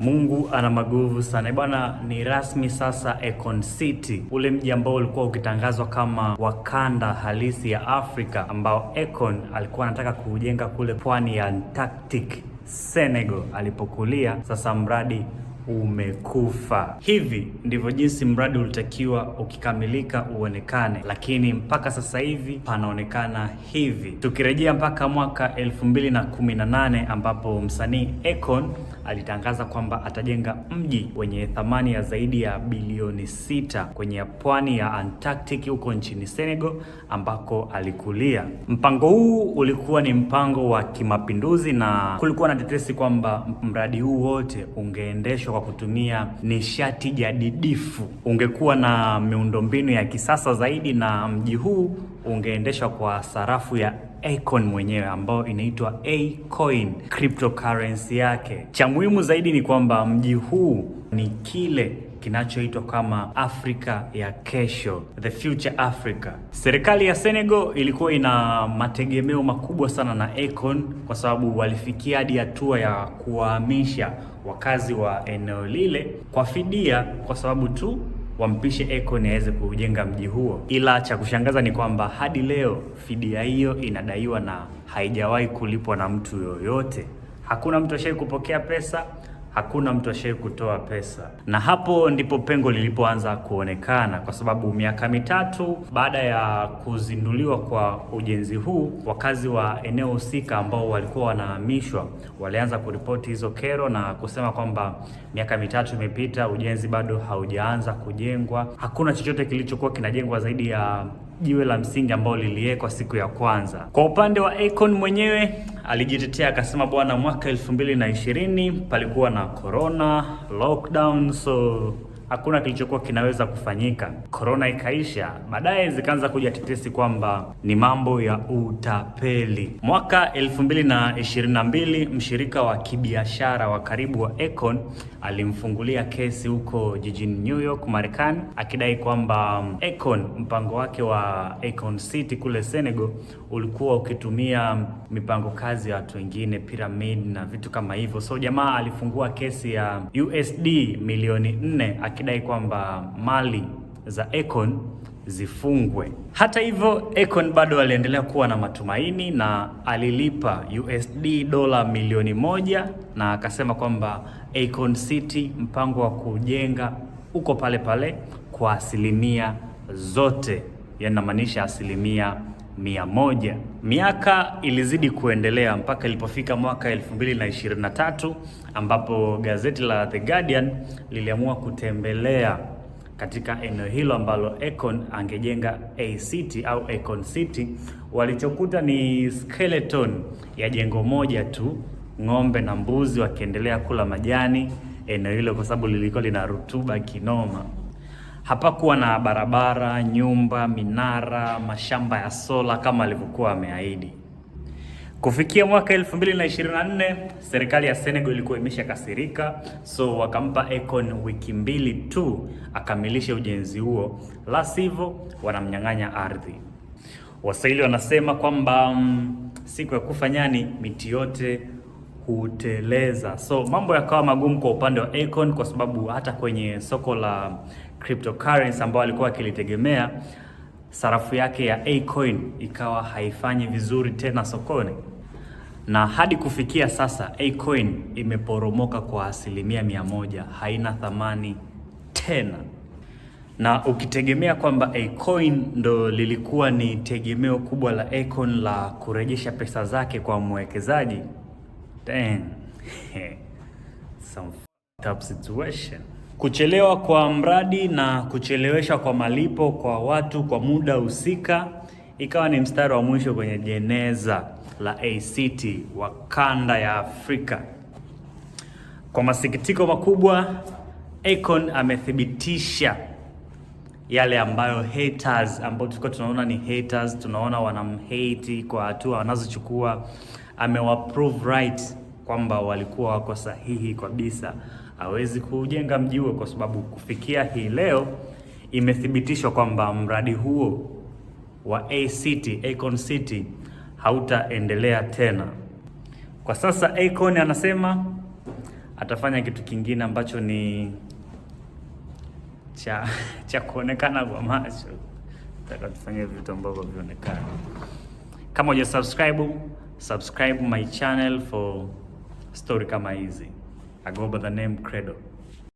Mungu ana maguvu sana bwana. Ni rasmi sasa, Akon City, ule mji ambao ulikuwa ukitangazwa kama Wakanda halisi ya Afrika, ambao Akon alikuwa anataka kuujenga kule pwani ya Antarctic Senegal alipokulia, sasa mradi umekufa. Hivi ndivyo jinsi mradi ulitakiwa ukikamilika uonekane, lakini mpaka sasa hivi panaonekana hivi. Tukirejea mpaka mwaka 2018 ambapo msanii Akon alitangaza kwamba atajenga mji wenye thamani ya zaidi ya bilioni 6 kwenye pwani ya Antarctic huko nchini Senegal ambako alikulia. Mpango huu ulikuwa ni mpango wa kimapinduzi na kulikuwa na tetesi kwamba mradi huu wote ungeendeshwa kwa kutumia nishati jadidifu, ungekuwa na miundombinu ya kisasa zaidi, na mji huu ungeendeshwa kwa sarafu ya Akon mwenyewe ambayo inaitwa A-Coin, cryptocurrency yake. Cha muhimu zaidi ni kwamba mji huu ni kile kinachoitwa kama Afrika ya kesho, the future Africa. Serikali ya Senegal ilikuwa ina mategemeo makubwa sana na Akon kwa sababu walifikia hadi hatua ya kuwahamisha wakazi wa eneo lile kwa fidia, kwa sababu tu wampishe Akon aweze kujenga mji huo. Ila cha kushangaza ni kwamba hadi leo fidia hiyo inadaiwa na haijawahi kulipwa na mtu yoyote. Hakuna mtu ashaye kupokea pesa, hakuna mtu ashaye kutoa pesa. Na hapo ndipo pengo lilipoanza kuonekana, kwa sababu miaka mitatu baada ya kuzinduliwa kwa ujenzi huu, wakazi wa eneo husika ambao walikuwa wanahamishwa walianza kuripoti hizo kero na kusema kwamba miaka mitatu imepita, ujenzi bado haujaanza kujengwa. Hakuna chochote kilichokuwa kinajengwa zaidi ya jiwe la msingi ambao liliwekwa siku ya kwanza. Kwa upande wa Akon mwenyewe alijitetea akasema, bwana, mwaka 2020 palikuwa na corona, lockdown, so hakuna kilichokuwa kinaweza kufanyika. Corona ikaisha, baadaye zikaanza kuja tetesi kwamba ni mambo ya utapeli. Mwaka 2022 mshirika wa kibiashara wa karibu wa Akon alimfungulia kesi huko jijini New York, Marekani, akidai kwamba Akon, mpango wake wa Akon City kule Senegal, ulikuwa ukitumia mipango kazi ya watu wengine, pyramid na vitu kama hivyo. So jamaa alifungua kesi ya USD milioni 4 akidai kwamba mali za Akon zifungwe. Hata hivyo, Akon bado aliendelea kuwa na matumaini na alilipa USD dola milioni 1 na akasema kwamba Akon City, mpango wa kujenga, uko pale pale kwa asilimia zote, yanamaanisha asilimia 100. Miaka ilizidi kuendelea mpaka ilipofika mwaka 2023 ambapo gazeti la The Guardian liliamua kutembelea katika eneo hilo ambalo Akon angejenga A-City au Akon City. Walichokuta ni skeleton ya jengo moja tu, ng'ombe na mbuzi wakiendelea kula majani eneo hilo, kwa sababu lilikuwa lina rutuba kinoma. Hapakuwa na barabara, nyumba, minara, mashamba ya sola kama alivyokuwa ameahidi. Kufikia mwaka 2024, serikali ya Senegal ilikuwa imeshakasirika, so wakampa Akon wiki 2 tu akamilishe ujenzi huo, la sivyo wanamnyang'anya ardhi. Waswahili wanasema kwamba siku ya kufa nyani miti yote huteleza. So mambo yakawa magumu kwa upande wa Akon, kwa sababu hata kwenye soko la cryptocurrency ambao alikuwa akilitegemea, sarafu yake ya A-Coin ikawa haifanyi vizuri tena sokoni, na hadi kufikia sasa A-Coin imeporomoka kwa asilimia 100, haina thamani tena. Na ukitegemea kwamba A-Coin ndo lilikuwa ni tegemeo kubwa la Akon la kurejesha pesa zake kwa mwekezaji, damn, some fucked up situation. Kuchelewa kwa mradi na kucheleweshwa kwa malipo kwa watu kwa muda husika ikawa ni mstari wa mwisho kwenye jeneza la A-City, Wakanda ya Afrika. Kwa masikitiko makubwa, Akon amethibitisha yale ambayo haters, ambao tulikuwa tunaona ni haters, tunaona wanamhate kwa hatua wanazochukua, amewaprove right kwamba walikuwa wako sahihi kabisa. Hawezi kujenga mji huo kwa sababu kufikia hii leo imethibitishwa kwamba mradi huo wa A-City, Akon City, hautaendelea tena. Kwa sasa Akon anasema atafanya kitu kingine ambacho ni cha kuonekana kwa macho. Nataka tufanye vitu ambavyo vionekana. Kama huja subscribe my channel for story kama hizi. I go by the name Credo.